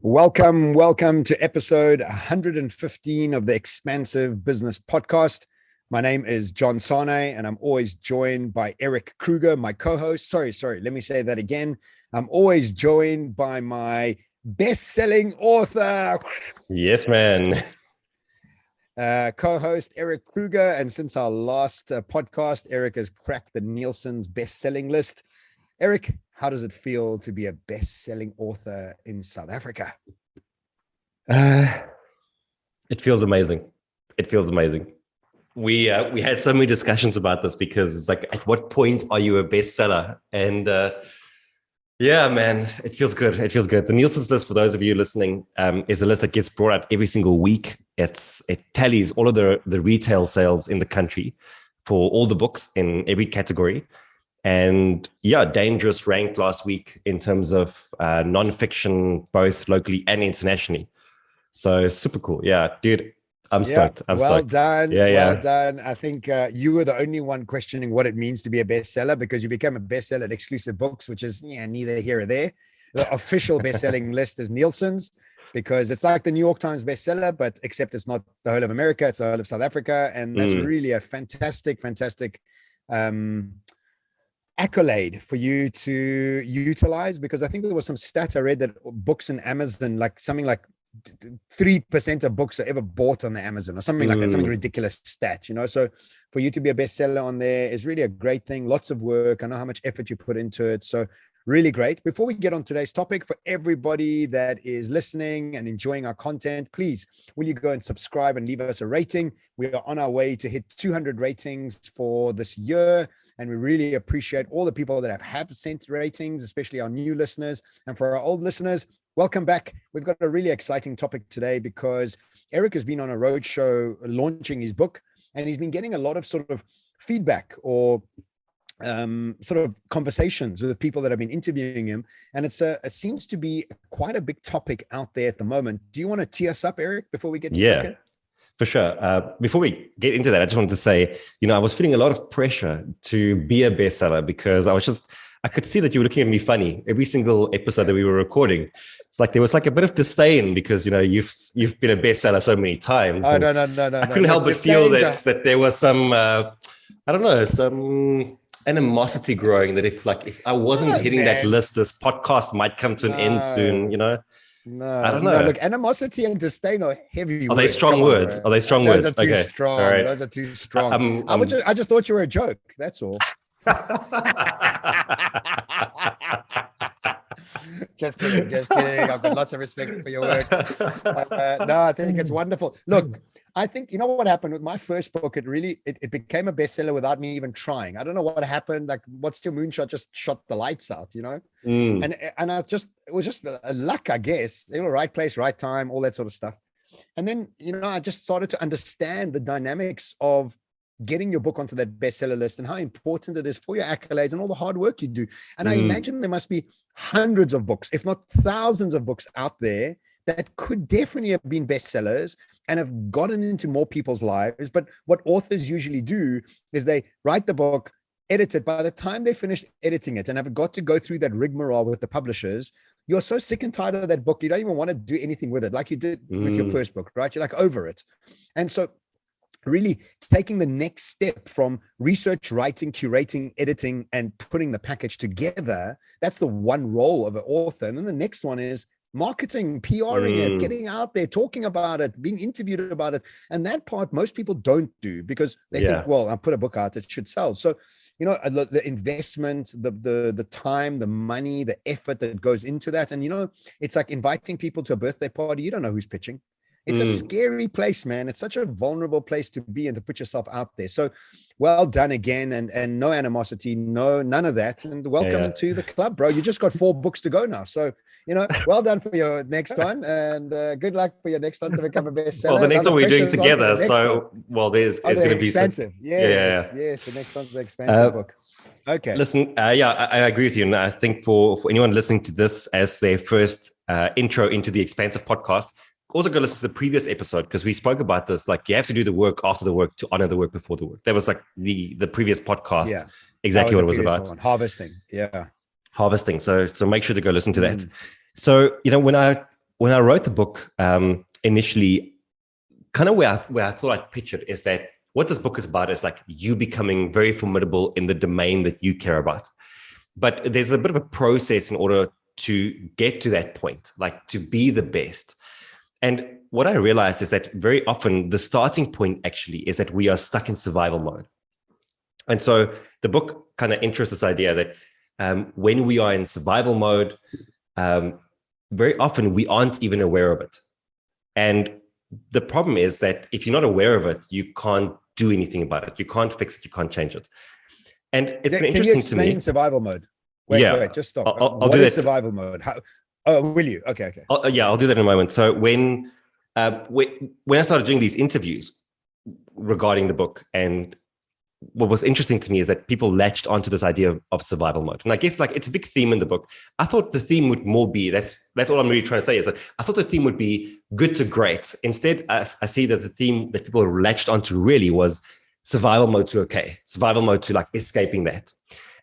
Welcome to episode 115 of the Expansive Business Podcast. My name is John Sanei, and I'm always joined by Erik Kruger, my co-host. Sorry, let me say that again. I'm always joined by my best-selling author. Yes, man. Co-host Erik Kruger. And since our last podcast, Erik has cracked the Nielsen's best-selling list. Erik, how does it feel to be a best-selling author in South Africa? It feels amazing. We had so many discussions about this because it's like, at what point are you a bestseller? And yeah, man, it feels good. The Nielsen's list, for those of you listening, is a list that gets brought up every single week. It tallies all of the retail sales in the country for all the books in every category. And yeah, Dangerous ranked last week in terms of nonfiction, both locally and internationally. So super cool. Yeah, dude, I'm stoked. Well done. Yeah. Well done. I think you were the only one questioning what it means to be a bestseller, because you became a bestseller at Exclusive Books, which is neither here or there. The official best-selling list is Nielsen's, because it's like the New York Times bestseller, but except it's not the whole of America, it's the whole of South Africa. And that's really a fantastic accolade for you to utilize, because I think there was some stat I read that books in Amazon, like something like 3% of books are ever bought on the Amazon or something like that, something ridiculous stat, so for you to be a bestseller on there is really a great thing. Lots of work. I know how much effort you put into it, so really great. Before we get on today's topic, for everybody that is listening and enjoying our content, please, will you go and subscribe and leave us a rating? We are on our way to hit 200 ratings for this year, and we really appreciate all the people that have sent ratings, especially our new listeners. And for our old listeners, welcome back. We've got a really exciting topic today because Erik has been on a roadshow launching his book, and he's been getting a lot of sort of feedback or sort of conversations with people that have been interviewing him. And it seems to be quite a big topic out there at the moment. Do you want to tee us up, Erik, before we get stuck in? For sure. Before we get into that, I just wanted to say, I was feeling a lot of pressure to be a bestseller, because I could see that you were looking at me funny every single episode that we were recording. It's like there was like a bit of disdain because you've been a bestseller so many times. Oh, no. I couldn't help but feel that there was some some animosity growing, that if I wasn't hitting that list, this podcast might come to an end soon. No, I don't know. No, look, animosity and disdain are heavy. Are they strong words? Are they strong words? Those are too strong. All right. Those are too strong. I just thought you were a joke. That's all. Just kidding. I've got lots of respect for your work. No, I think it's wonderful. Look, I think, what happened with my first book, it became a bestseller without me even trying. I don't know what happened. Like, What's Your Moonshot just shot the lights out, and it was just a luck, I guess. Right place, right time, all that sort of stuff. And then, I just started to understand the dynamics of getting your book onto that bestseller list and how important it is for your accolades and all the hard work you do. And I imagine there must be hundreds of books, if not thousands of books out there that could definitely have been bestsellers and have gotten into more people's lives. But what authors usually do is they write the book, edit it. By the time they finish editing it and have got to go through that rigmarole with the publishers, you're so sick and tired of that book, you don't even want to do anything with it, like you did with your first book, right? You're like over it. And so really taking the next step from research, writing, curating, editing, and putting the package together, that's the one role of an author. And then the next one is marketing, PRing it, getting out there, talking about it, being interviewed about it. And that part most people don't do because they think, well, I'll put a book out, it should sell. So, the investment, the time, the money, the effort that goes into that. And, it's like inviting people to a birthday party. You don't know who's pitching. It's a scary place, man. It's such a vulnerable place to be and to put yourself out there. So well done again, and no animosity, none of that. And welcome to the club, bro. You just got 4 books to go now. So, well done for your next one, and good luck for your next one to become a bestseller. Well, the next one we're doing together. So, there's going to be Expansive. Yes, the next one's the Expansive book. Okay. Listen, I agree with you. And I think for anyone listening to this as their first intro into the Expansive podcast, also go listen to the previous episode, because we spoke about this. Like, you have to do the work after the work to honor the work before the work. That was like the previous podcast, exactly what it was about. Harvesting. So make sure to go listen to that. So, when I when I wrote the book, initially, kind of where I thought I'd pitch it is that what this book is about is like you becoming very formidable in the domain that you care about. But there's a bit of a process in order to get to that point, like to be the best. And what I realized is that very often the starting point actually is that we are stuck in survival mode. And so the book kind of enters this idea that when we are in survival mode, very often we aren't even aware of it. And the problem is that if you're not aware of it, you can't do anything about it. You can't fix it. You can't change it. And it's been interesting to me. Can you explain survival mode? Wait, just stop. I'll what do is that. Survival mode? Will you? Okay. I'll do that in a moment. So when I started doing these interviews regarding the book, and what was interesting to me is that people latched onto this idea of survival mode. And I guess like it's a big theme in the book. I thought the theme would more be, that's all I'm really trying to say is that I thought the theme would be good to great. Instead, I see that the theme that people latched onto really was survival mode to okay, survival mode to like escaping that.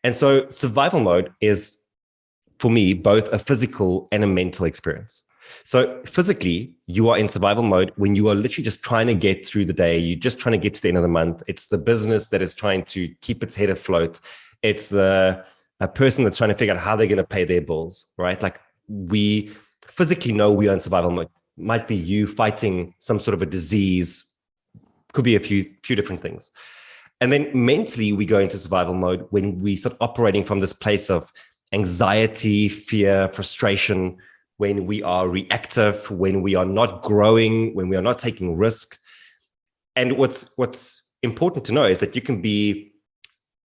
And so survival mode is, for me, both a physical and a mental experience. So physically, you are in survival mode when you are literally just trying to get through the day. You're just trying to get to the end of the month. It's the business that is trying to keep its head afloat. It's a person that's trying to figure out how they're going to pay their bills, right? Like we physically know we are in survival mode. Might be you fighting some sort of a disease. Could be a few different things. And then mentally, we go into survival mode when we start operating from this place of anxiety, fear, frustration, when we are reactive, when we are not growing, when we are not taking risk. And what's important to know is that you can be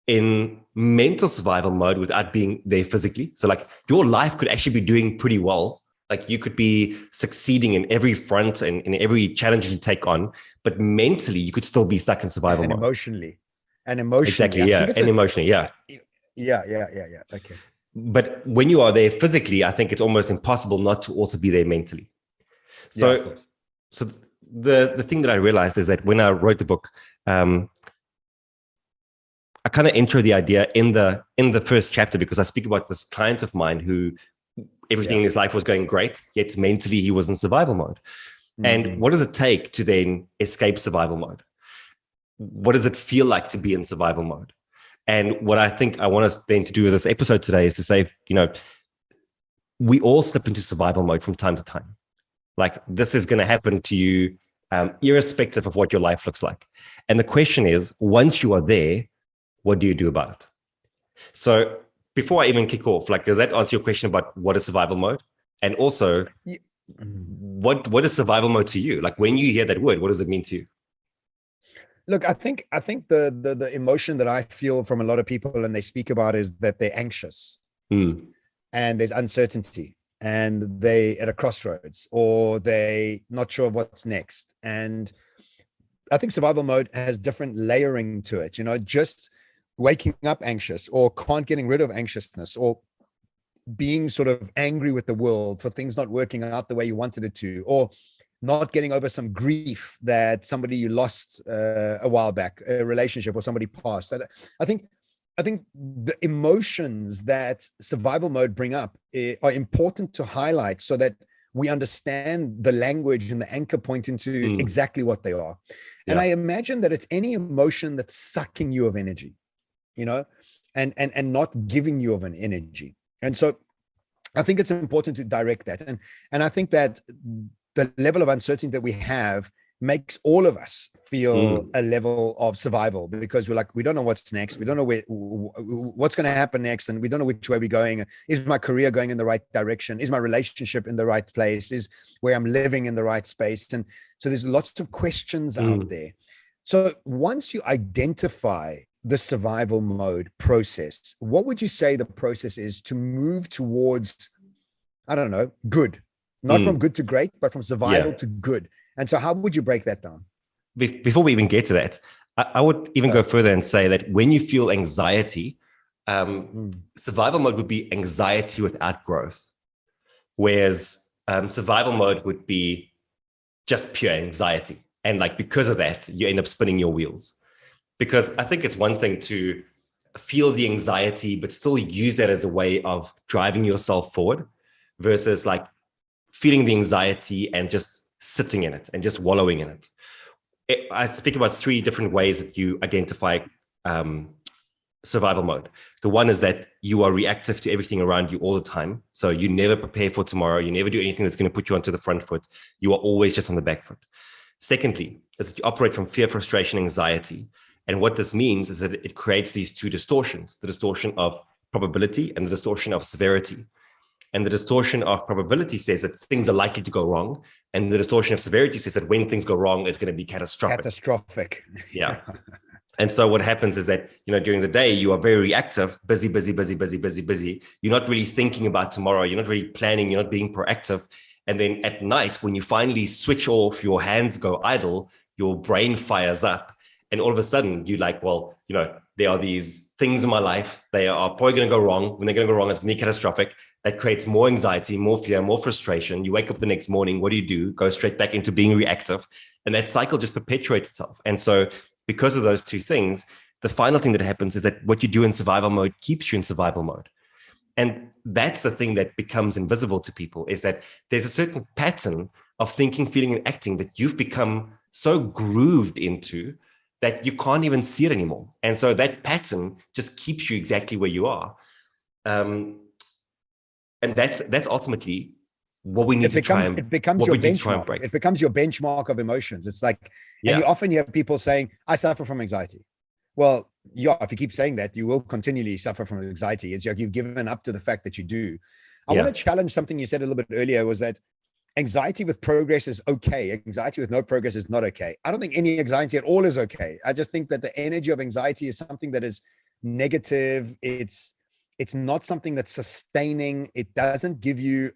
in mental survival mode without being there physically. So like your life could actually be doing pretty well. Like you could be succeeding in every front and in every challenge you take on, but mentally you could still be stuck in survival mode. Emotionally. Exactly, yeah. And emotionally, yeah. Yeah. Okay. But when you are there physically, I think it's almost impossible not to also be there mentally. So the thing that I realized is that when I wrote the book, I kind of enter the idea in the first chapter because I speak about this client of mine who everything in his life was going great, yet mentally he was in survival mode. Mm-hmm. And what does it take to then escape survival mode? What does it feel like to be in survival mode? And what I think I want us then to do with this episode today is to say, we all slip into survival mode from time to time. Like this is going to happen to you, irrespective of what your life looks like. And the question is, once you are there, what do you do about it? So before I even kick off, like, does that answer your question about what is survival mode? And also, what is survival mode to you? Like when you hear that word, what does it mean to you? Look, I think the emotion that I feel from a lot of people and they speak about is that they're anxious and there's uncertainty and they at a crossroads or they not sure of what's next. And I think survival mode has different layering to it, just waking up anxious or can't getting rid of anxiousness or being sort of angry with the world for things not working out the way you wanted it to, or not getting over some grief that somebody you lost a while back, a relationship or somebody passed. I think the emotions that survival mode bring up are important to highlight so that we understand the language and the anchor point into exactly what they are. And I imagine that it's any emotion that's sucking you of energy, and not giving you of an energy. And so I think it's important to direct that. And I think that the level of uncertainty that we have makes all of us feel a level of survival because we're like, we don't know what's next. We don't know what's going to happen next. And we don't know which way we're going. Is my career going in the right direction? Is my relationship in the right place? Is where I'm living in the right space? And so there's lots of questions out there. So once you identify the survival mode process, what would you say the process is to move towards, I don't know, good? Not from good to great, but from survival to good. And so how would you break that down? Before we even get to that, I would even go further and say that when you feel anxiety, survival mode would be anxiety without growth. Whereas survival mode would be just pure anxiety. And like, because of that, you end up spinning your wheels. Because I think it's one thing to feel the anxiety, but still use that as a way of driving yourself forward versus like feeling the anxiety and just sitting in it and just wallowing in it. I speak about 3 different ways that you identify survival mode. The one is that you are reactive to everything around you all the time. So you never prepare for tomorrow. You never do anything that's going to put you onto the front foot. You are always just on the back foot. Secondly, is that you operate from fear, frustration, anxiety. And what this means is that it creates these 2 distortions, the distortion of probability and the distortion of severity. And the distortion of probability says that things are likely to go wrong. And the distortion of severity says that when things go wrong, it's going to be catastrophic. Catastrophic. Yeah. And so what happens is that, during the day, you are very reactive, busy. You're not really thinking about tomorrow. You're not really planning. You're not being proactive. And then at night, when you finally switch off, your hands go idle, your brain fires up. And all of a sudden you're like, well, there are these things in my life. They are probably going to go wrong. When they're going to go wrong, it's going to be catastrophic. That creates more anxiety, more fear, more frustration. You wake up the next morning. What do? Go straight back into being reactive. And that cycle just perpetuates itself. And so because of those 2 things, the final thing that happens is that what you do in survival mode keeps you in survival mode. And that's the thing that becomes invisible to people, is that there's a certain pattern of thinking, feeling, and acting that you've become so grooved into that you can't even see it anymore. And so that pattern just keeps you exactly where you are. And that's ultimately what we need to try and, it becomes your benchmark. It becomes your benchmark of emotions. It's like, and you often hear people saying, I suffer from anxiety. Well, yeah, if you keep saying that, you will continually suffer from anxiety. It's like you've given up to the fact that you do. I want to challenge something you said a little bit earlier, was that anxiety with progress is okay. Anxiety with no progress is not okay. I don't think any anxiety at all is okay. I just think that the energy of anxiety is something that is negative. It's not something that's sustaining. It doesn't give you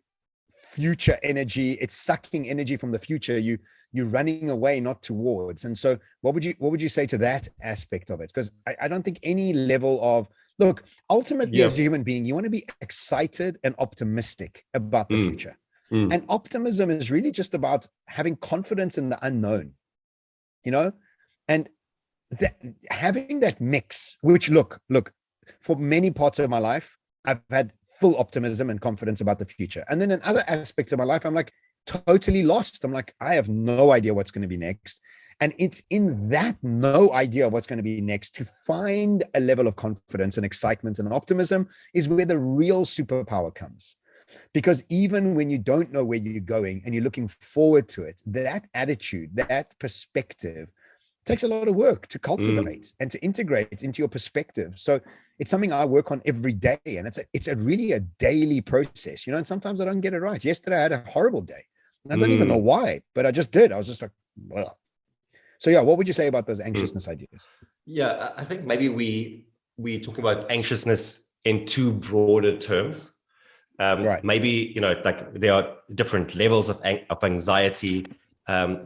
future energy. It's sucking energy from the future. You're running away, not towards. And so what would you say to that aspect of it? Because I don't think any level of, look, ultimately as a human being, you want to be excited and optimistic about the future. And optimism is really just about having confidence in the unknown, and having that mix, which look, for many parts of my life, I've had full optimism and confidence about the future. And then in other aspects of my life, I'm like totally lost. I'm like, I have no idea what's going to be next. And it's in that no idea of what's going to be next to find a level of confidence and excitement and optimism is where the real superpower comes. Because even when you don't know where you're going and you're looking forward to it, that attitude, that perspective takes a lot of work to cultivate and to integrate into your perspective. So it's something I work on every day, and it's really a daily process, and sometimes I don't get it right. Yesterday I had a horrible day. I don't even know why, but I just did. I was just like, well. So yeah, what would you say about those anxiousness ideas? Yeah, I think maybe we talk about anxiousness in 2 broader terms. Right. Maybe, like there are different levels of anxiety.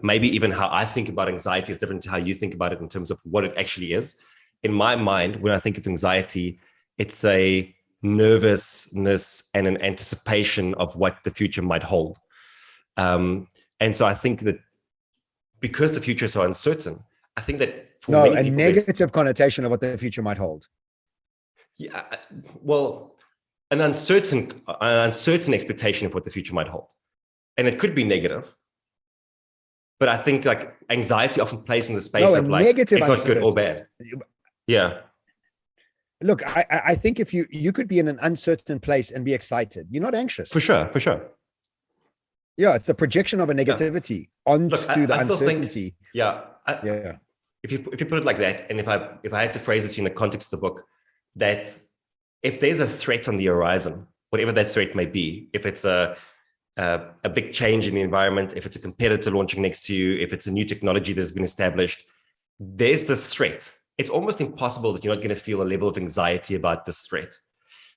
Maybe even how I think about anxiety is different to how you think about it in terms of what it actually is. In my mind, when I think of anxiety, it's a nervousness and an anticipation of what the future might hold. And so I think that because the future is so uncertain, I think that for many people, negative connotation of what the future might hold. Yeah, well, an uncertain expectation of what the future might hold. And it could be negative. But I think like anxiety often plays in the space of like, it's not good or bad. Yeah. Look, I think if you could be in an uncertain place and be excited, you're not anxious. For sure. Yeah, it's the projection of a negativity onto the uncertainty. If you put it like that, and if I had to phrase it in the context of the book, that if there's a threat on the horizon, whatever that threat may be, if it's a big change in the environment, if it's a competitor launching next to you, if it's a new technology that's been established, there's this threat. It's almost impossible that you're not going to feel a level of anxiety about this threat.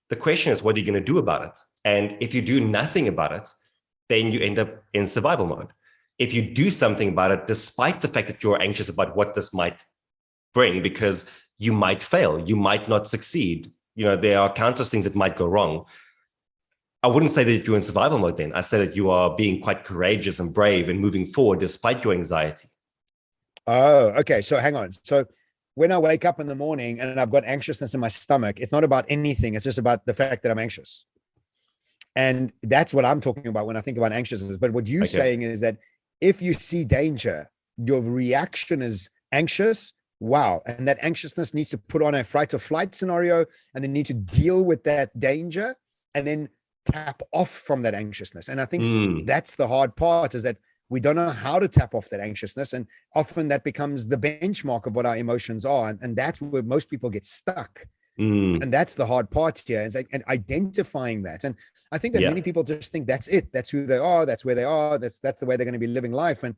The question is, what are you going to do about it? And if you do nothing about it, then you end up in survival mode. If you do something about it, despite the fact that you're anxious about what this might bring, because you might fail, you might not succeed, there are countless things that might go wrong. I wouldn't say that you're in survival mode then. I say that you are being quite courageous and brave and moving forward despite your anxiety. Oh, okay. So hang on. So when I wake up in the morning and I've got anxiousness in my stomach, it's not about anything. It's just about the fact that I'm anxious. And that's what I'm talking about when I think about anxiousness. But what you're saying is that if you see danger, your reaction is anxious. Wow. And that anxiousness needs to put on a fight or flight scenario, and then need to deal with that danger and then tap off from that anxiousness. And I think that's the hard part, is that we don't know how to tap off that anxiousness. And often that becomes the benchmark of what our emotions are. And that's where most people get stuck. And that's the hard part here, is like, and identifying that. And I think that many people just think that's it. That's who they are. That's where they are. That's the way they're going to be living life. And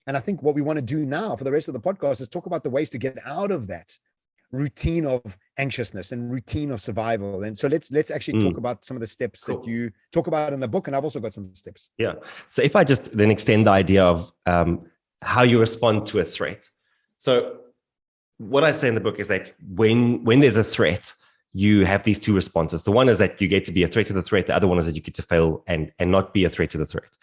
I think what we want to do now for the rest of the podcast is talk about the ways to get out of that routine of anxiousness and routine of survival. And so let's actually talk about some of the steps that you talk about in the book. And I've also got some steps. Yeah. So if I just then extend the idea of how you respond to a threat. So what I say in the book is that when there's a threat, you have these two responses. The one is that you get to be a threat to the threat. The other one is that you get to fail and not be a threat to the threat.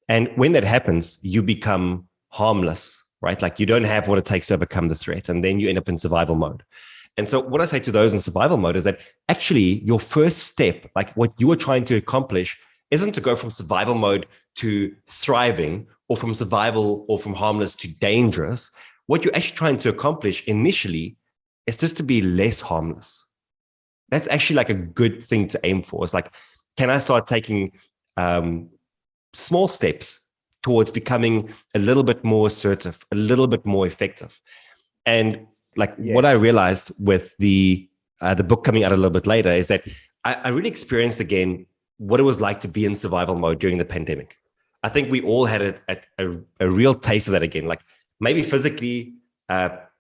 And when that happens, you become harmless, right? Like you don't have what it takes to overcome the threat. And then you end up in survival mode. And so what I say to those in survival mode is that actually your first step, like what you are trying to accomplish, isn't to go from survival mode to thriving, or from survival or from harmless to dangerous. What you're actually trying to accomplish initially is just to be less harmless. That's actually like a good thing to aim for. It's like, can I start taking small steps towards becoming a little bit more assertive, a little bit more effective? And like what I realized with the book coming out a little bit later is that I really experienced again what it was like to be in survival mode during the pandemic. I think we all had a real taste of that again. Like maybe physically,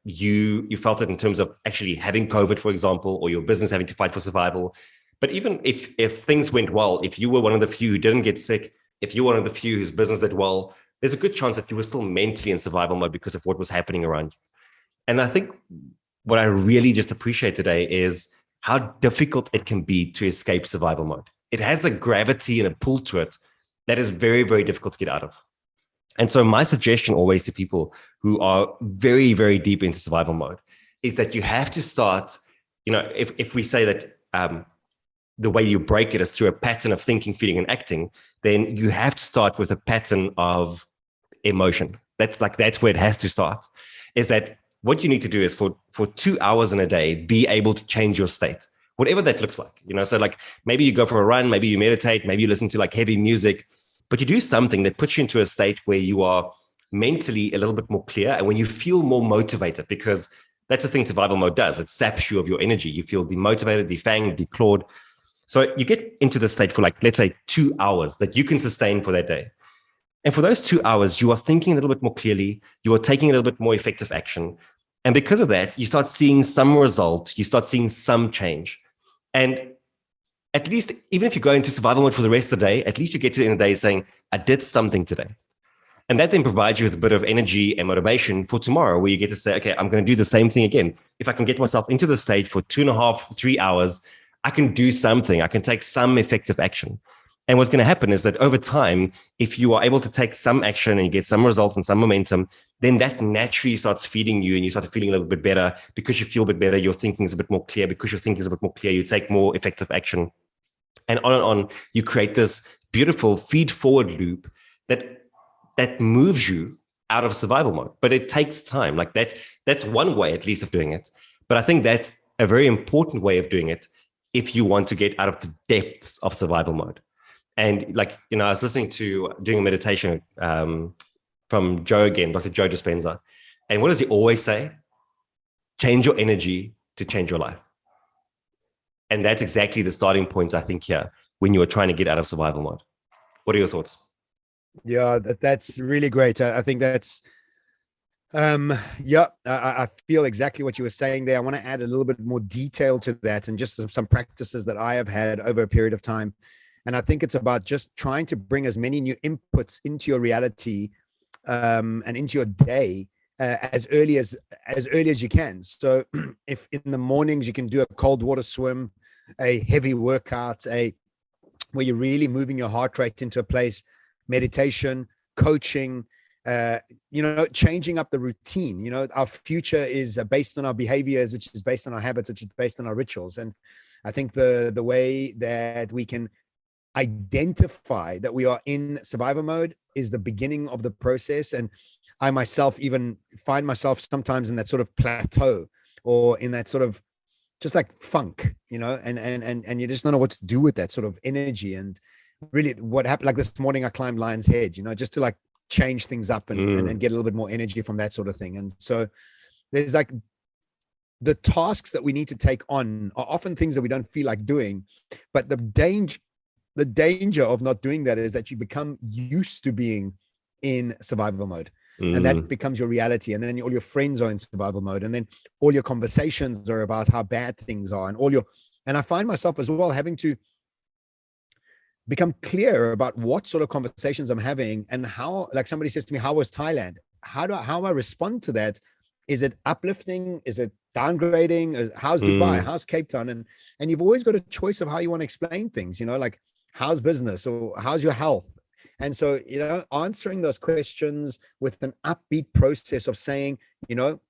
you felt it in terms of actually having COVID, for example, or your business having to fight for survival. But even if things went well, if you were one of the few who didn't get sick, if you're one of the few whose business did well, there's a good chance that you were still mentally in survival mode because of what was happening around you. And I think what I really just appreciate today is how difficult it can be to escape survival mode. It has a gravity and a pull to it that is very, very difficult to get out of. And so my suggestion always to people who are very, very deep into survival mode is that you have to start, if we say that the way you break it is through a pattern of thinking, feeling, and acting, then you have to start with a pattern of emotion. That's where it has to start, is that what you need to do is for 2 hours in a day, be able to change your state, whatever that looks like. So like maybe you go for a run, maybe you meditate, maybe you listen to like heavy music, but you do something that puts you into a state where you are mentally a little bit more clear, and when you feel more motivated, because that's the thing survival mode does. It saps you of your energy. You feel demotivated, defanged, declawed. So you get into the state for like, let's say 2 hours that you can sustain for that day. And for those 2 hours, you are thinking a little bit more clearly. You are taking a little bit more effective action. And because of that, you start seeing some result. You start seeing some change. And at least, even if you go into survival mode for the rest of the day, at least you get to the end of the day saying, I did something today. And that then provides you with a bit of energy and motivation for tomorrow, where you get to say, okay, I'm going to do the same thing again. If I can get myself into the state for 2.5, 3 hours, I can do something. I can take some effective action. And what's going to happen is that over time, if you are able to take some action and you get some results and some momentum, then that naturally starts feeding you and you start feeling a little bit better. Because you feel a bit better, your thinking is a bit more clear. Because your thinking is a bit more clear, you take more effective action. And on, you create this beautiful feed-forward loop that moves you out of survival mode. But it takes time. Like that's one way, at least, of doing it. But I think that's a very important way of doing it if you want to get out of the depths of survival mode. And like, I was doing a meditation from Joe again, Dr. Joe Dispenza. And what does he always say? Change your energy to change your life. And that's exactly the starting point, I think, here, when you are trying to get out of survival mode. What are your thoughts? Yeah, that's really great. I think that's, I feel exactly what you were saying there. I want to add a little bit more detail to that, and just some practices that I have had over a period of time. And I think it's about just trying to bring as many new inputs into your reality and into your day as early as you can. So if in the mornings you can do a cold water swim, a heavy workout, where you're really moving your heart rate into a place, meditation, coaching, changing up the routine. Our future is based on our behaviors, which is based on our habits, which is based on our rituals. And I think the way that we can identify that we are in survival mode is the beginning of the process. And I myself even find myself sometimes in that sort of plateau, or in that sort of just like funk, and you just don't know what to do with that sort of energy. And really what happened, like this morning I climbed Lion's Head, just to like change things up and get a little bit more energy from that sort of thing. And so there's like the tasks that we need to take on are often things that we don't feel like doing, but the danger of not doing that is that you become used to being in survival mode, and that becomes your reality. And then all your friends are in survival mode, and then all your conversations are about how bad things are, and I find myself as well having to become clear about what sort of conversations I'm having, and how, like somebody says to me, how was Thailand? How I respond to that? Is it uplifting? Is it downgrading? How's Dubai? How's Cape Town? And you've always got a choice of how you want to explain things, like how's business, or how's your health? And so, answering those questions with an upbeat process of saying,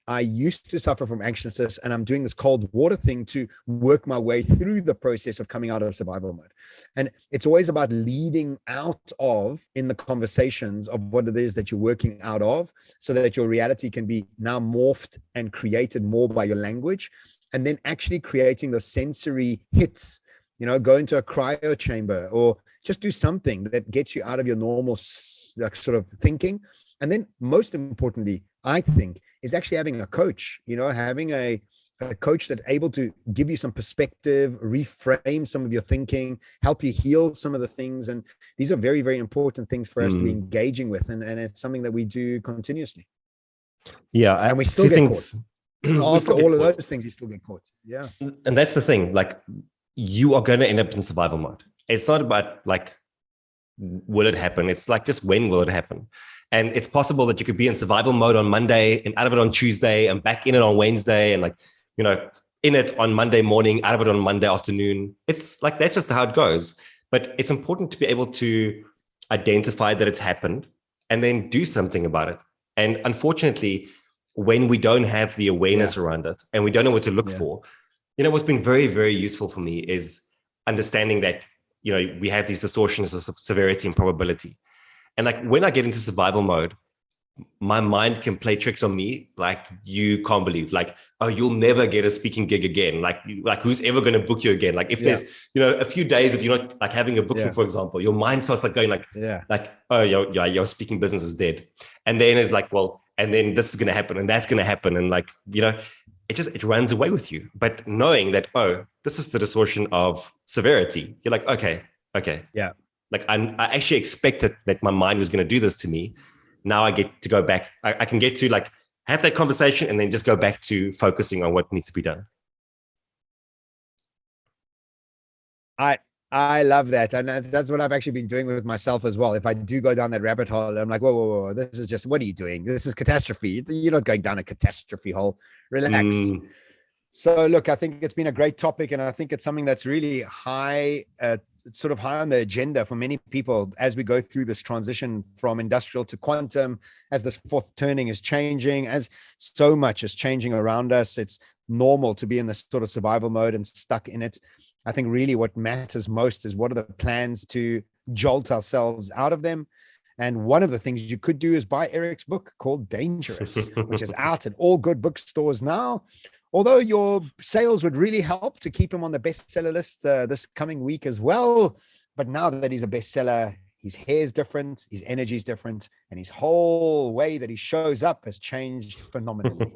I used to suffer from anxiousness, and I'm doing this cold water thing to work my way through the process of coming out of survival mode. And it's always about leading out of, in the conversations, of what it is that you're working out of, so that your reality can be now morphed and created more by your language, and then actually creating the sensory hits. Go into a cryo chamber, or just do something that gets you out of your normal sort of thinking. And then most importantly, I think, is actually having a coach, having a coach that's able to give you some perspective, reframe some of your thinking, help you heal some of the things. And these are very, very important things for us to be engaging with. And it's something that we do continuously. Yeah. And we still get caught. After all of those things, you still get caught. Yeah. And that's the thing. Like, you are going to end up in survival mode. It's not about like, will it happen? It's like, just when will it happen? And it's possible that you could be in survival mode on Monday and out of it on Tuesday and back in it on Wednesday, and like, in it on Monday morning, out of it on Monday afternoon. It's like, that's just how it goes. But it's important to be able to identify that it's happened and then do something about it. And unfortunately, when we don't have the awareness around it and we don't know what to look for, what's been very, very useful for me is understanding that, we have these distortions of severity and probability. And like, when I get into survival mode, my mind can play tricks on me like you can't believe. Like, oh, you'll never get a speaking gig again. Like who's ever going to book you again? Like, if there's, a few days of you're not like having a booking, for example, your mind starts like going like, oh, your speaking business is dead. And then it's like, well, and then this is going to happen and that's going to happen. And like, it runs away with you. But knowing that, oh, this is the distortion of severity, you're like, okay. Yeah. Like, I actually expected that my mind was going to do this to me. Now I get to go back. I can get to like have that conversation and then just go back to focusing on what needs to be done. I love that. And that's what I've actually been doing with myself as well. If I do go down that rabbit hole, I'm like, whoa, this is just, what are you doing? This is catastrophe. You're not going down a catastrophe hole. Relax. So look, I think it's been a great topic, and I think it's something that's really high, sort of high on the agenda for many people as we go through this transition from industrial to quantum, as this fourth turning is changing, as so much is changing around us. It's normal to be in this sort of survival mode and stuck in it. I think really what matters most is, what are the plans to jolt ourselves out of them? And one of the things you could do is buy Erik's book called Dangerous, which is out at all good bookstores now. Although your sales would really help to keep him on the bestseller list this coming week as well. But now that he's a bestseller, his hair's different, his energy's different, and his whole way that he shows up has changed phenomenally.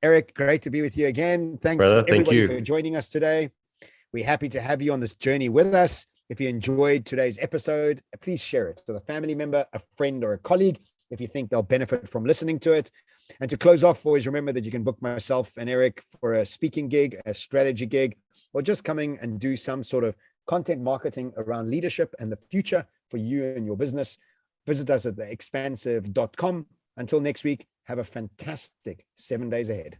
Erik, great to be with you again. Thanks, brother, everybody, for joining us today. We're happy to have you on this journey with us. If you enjoyed today's episode, please share it with a family member, a friend, or a colleague if you think they'll benefit from listening to it. And to close off, always remember that you can book myself and Erik for a speaking gig, a strategy gig, or just coming and do some sort of content marketing around leadership and the future for you and your business. Visit us at theexpansive.com. Until next week, have a fantastic 7 days ahead.